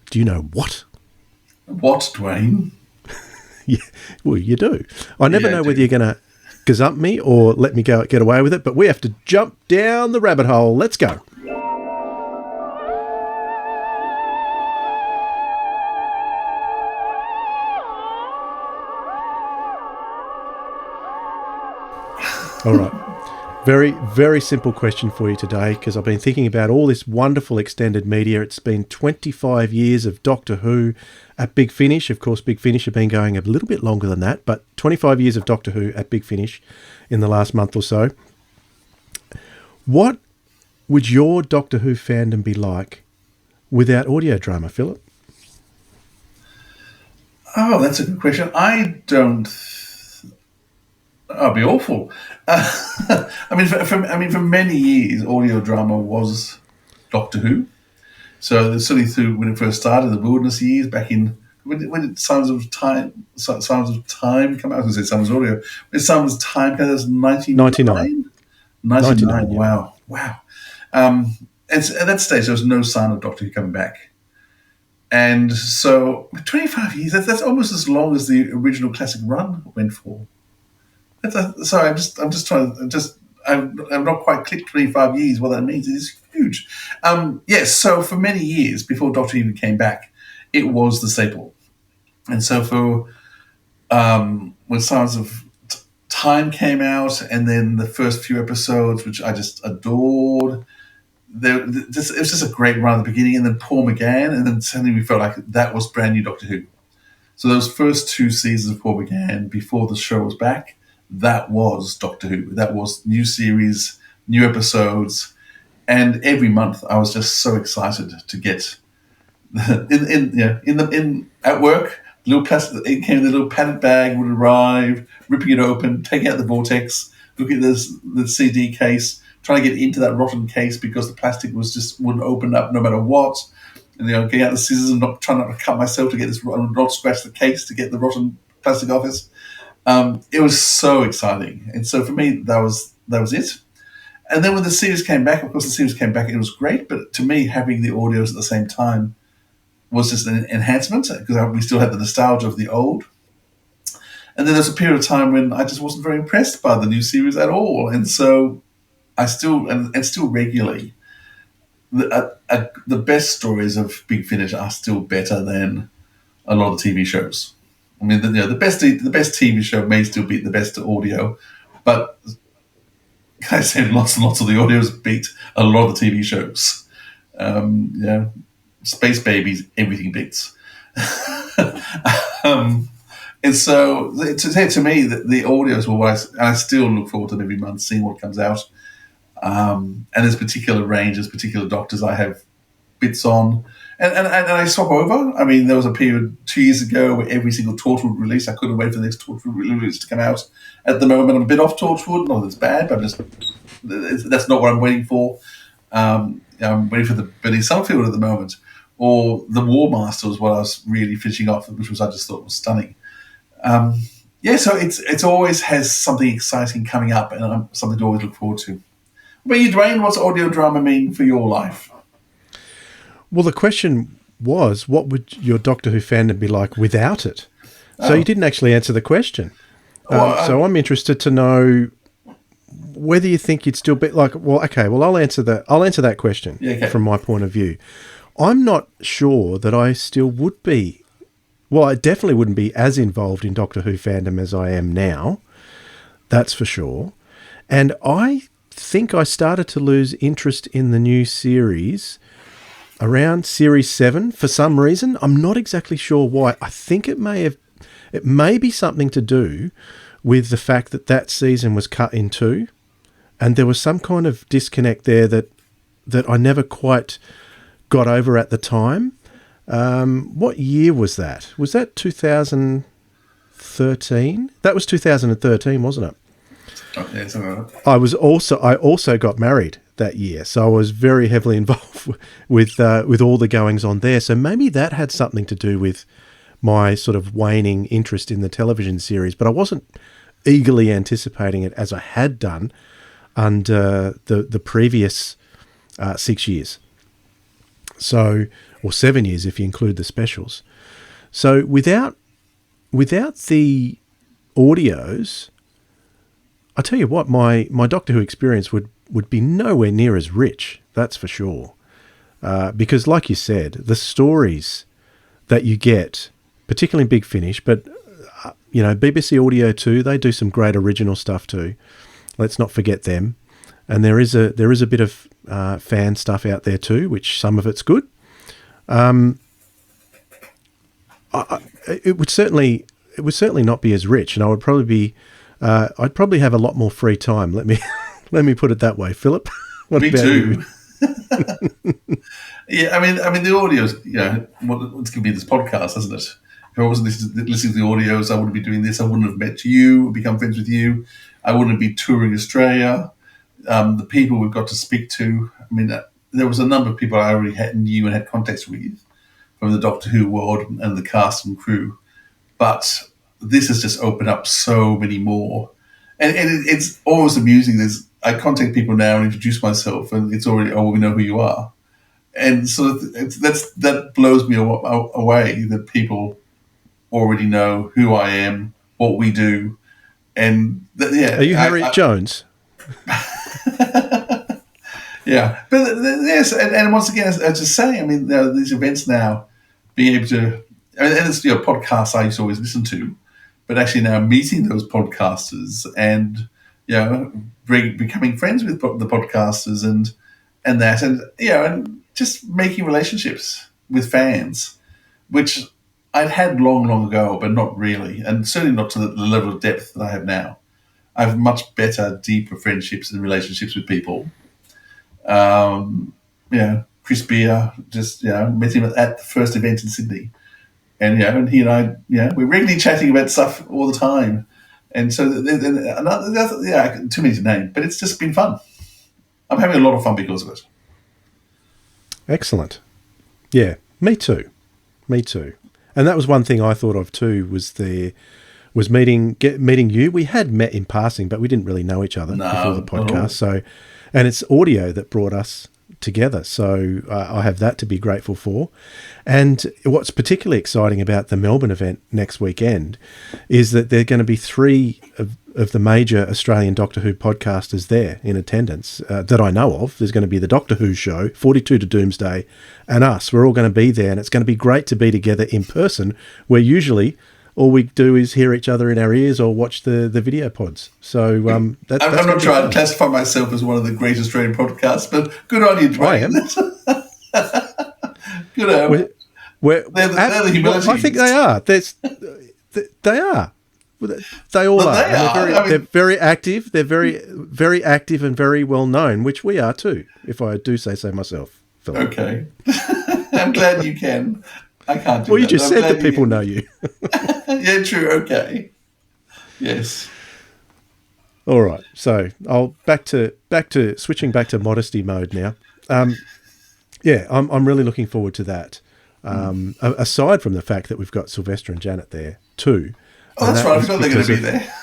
Do you know what? What, Dwayne? Yeah, well, you do. I never Yeah, I know do. whether you're going to gazump me or let me get away with it, but we have to jump down the rabbit hole. Let's go. All right. Very, very simple question for you today, because I've been thinking about all this wonderful extended media. It's been 25 years of Doctor Who at Big Finish. Of course, Big Finish have been going a little bit longer than that, but 25 years of Doctor Who at Big Finish in the last month or so. What would your Doctor Who fandom be like without audio drama, Philip? Oh, that's a good question. I'll be awful. For many years, audio drama was Doctor Who. So certainly through when it first started, the wilderness years back in when did Sounds of Time come out? I was going to say Sounds of Audio. When Sounds of Time came out, it was 99. 99. Yeah. Wow. And at that stage, there was no sign of Doctor Who coming back. And so 25 years, that's almost as long as the original classic run went for. Sorry, I'm not quite clicked 25 years. What that means is huge. Yes, so for many years before Doctor Who even came back, it was the staple. And so for when Science of Time came out, and then the first few episodes, which I just adored, it was just a great run at the beginning, and then Paul McGann, and then suddenly we felt like that was brand new Doctor Who. So those first 2 seasons of Paul McGann before the show was back, that was Doctor Who. That was new series, new episodes, and every month I was just so excited to get at work. It came in the little padded bag, would arrive, ripping it open, taking out the vortex, looking at the CD case, trying to get into that rotten case because the plastic wouldn't open up no matter what. And getting out the scissors and trying not to cut myself to get this, not scratch the case to get the rotten plastic off it. It was so exciting, and so for me that was it. And then when the series came back, of course, it was great. But to me, having the audios at the same time was just an enhancement because we still had the nostalgia of the old. And then there's a period of time when I just wasn't very impressed by the new series at all, and so I still regularly. The best stories of Big Finish are still better than a lot of TV shows. I mean, the best TV show may still beat the best audio, but I say lots and lots of the audios beat a lot of the TV shows. Space Babies, everything beats. And so to me, the audios were what I still look forward to every month, seeing what comes out. And there's particular ranges, particular doctors I have bits on. And I swap over. I mean, there was a period 2 years ago where every single Torchwood release, I couldn't wait for the next Torchwood release to come out. At the moment, I'm a bit off Torchwood. Not that it's bad, but that's not what I'm waiting for. I'm waiting for the Benny Summerfield at the moment. Or the War Master was what I was really finishing off, which I just thought was stunning. So it's always has something exciting coming up and something to always look forward to. What about you, Dwayne? What's audio drama mean for your life? Well, the question was, what would your Doctor Who fandom be like without it? So you didn't actually answer the question. So I'm interested to know whether you think you'd still be like, well, okay, well, I'll answer that question from my point of view. I'm not sure that I still would be. Well, I definitely wouldn't be as involved in Doctor Who fandom as I am now. That's for sure. And I think I started to lose interest in the new series around Series 7 for some reason. I'm not exactly sure why. I think it may be something to do with the fact that season was cut in 2, and there was some kind of disconnect there that I never quite got over at the time. What year was that? Was that 2013? That was 2013, wasn't it? Okay, so I also got married that year, so I was very heavily involved with all the goings on there. So maybe that had something to do with my sort of waning interest in the television series, but I wasn't eagerly anticipating it as I had done under the previous 6 years. So, or 7 years if you include the specials. So without the audios, I tell you what, my Doctor Who experience would be nowhere near as rich. That's for sure. Because, like you said, the stories that you get, particularly in Big Finish, but BBC Audio too, they do some great original stuff too. Let's not forget them. And there is a bit of fan stuff out there too, which some of it's good. It would certainly not be as rich, and I would probably be. I'd probably have a lot more free time. Let me put it that way, Philip. What Me about too. you? Yeah, I mean, the audios. What's going to be this podcast, isn't it? If I wasn't listening to the audios, I wouldn't be doing this. I wouldn't have met you, become friends with you. I wouldn't be touring Australia. The people we've got to speak to. I mean, there was a number of people I already knew and had contacts with from the Doctor Who world and the cast and crew. But this has just opened up so many more. And it's always amusing. I contact people now and introduce myself, and it's already, we know who you are. And so that blows me away that people already know who I am, what we do. And Are you Harriet Jones? Yeah, but yes, and once again, as I just say, I mean, these events now, being able to, and it's podcasts I used to always listen to, but actually now meeting those podcasters and becoming friends with the podcasters and just making relationships with fans, which I'd had long ago, but not really, and certainly not to the level of depth that I have now. I have much better, deeper friendships and relationships with people. Chris Beer, just met him at the first event in Sydney, and and he and I, we're regularly chatting about stuff all the time, and so another, too many to name, but it's just been fun. I'm having a lot of fun because of it. Excellent. Yeah, me too. And that was one thing I thought of too, was meeting you. We had met in passing, but we didn't really know each other before the podcast. So, and it's audio that brought us together. So I have that to be grateful for. And what's particularly exciting about the Melbourne event next weekend is that there are going to be 3 of the major Australian Doctor Who podcasters there in attendance that I know of. There's going to be the Doctor Who show, 42 to Doomsday, and us. We're all going to be there, and it's going to be great to be together in person, where usually all we do is hear each other in our ears or watch the video pods. So I'm not trying to classify myself as one of the great Australian podcasts, but good on you, Dwayne. Good on you. They're the humility. I think they are. They are. They all are. They're very active. They're very, very active and very well known, which we are too, if I do say so myself, Philip. Okay. I'm glad you can. I can't do that. Well, you just said that people know you. Yeah, true. Okay. Yes. All right. So I'll back to switching back to modesty mode now. I'm really looking forward to that. Aside from the fact that we've got Sylvester and Janet there too. Oh, that's right. I forgot they're going to be there.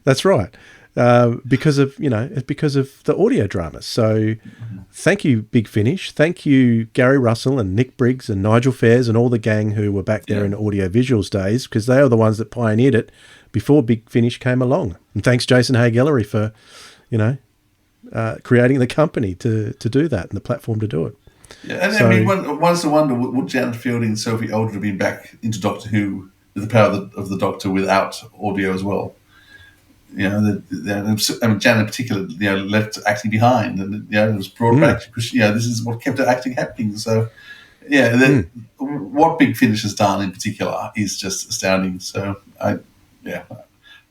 That's right. Because of the audio dramas. So thank you, Big Finish. Thank you, Gary Russell and Nick Briggs and Nigel Fairs and all the gang who were back there in audio visuals days, because they are the ones that pioneered it before Big Finish came along. And thanks Jason Haig-Ellery for, creating the company to do that and the platform to do it. Yeah, and I mean, one's to wonder, would Janet Fielding and Sophie Aldred have been back into Doctor Who with the power of the Doctor without audio as well? Janet in particular, left acting behind, and it was brought back because this is what kept her acting happening. So, what Big Finish has done in particular is just astounding. So,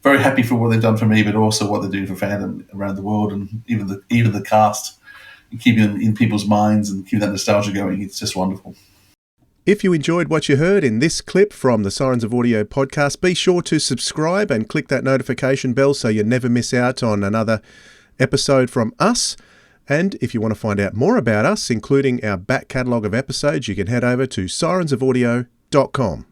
very happy for what they've done for me, but also what they're doing for fandom around the world, and even the cast, and keeping them in people's minds and keeping that nostalgia going. It's just wonderful. If you enjoyed what you heard in this clip from the Sirens of Audio podcast, be sure to subscribe and click that notification bell so you never miss out on another episode from us. And if you want to find out more about us, including our back catalogue of episodes, you can head over to sirensofaudio.com.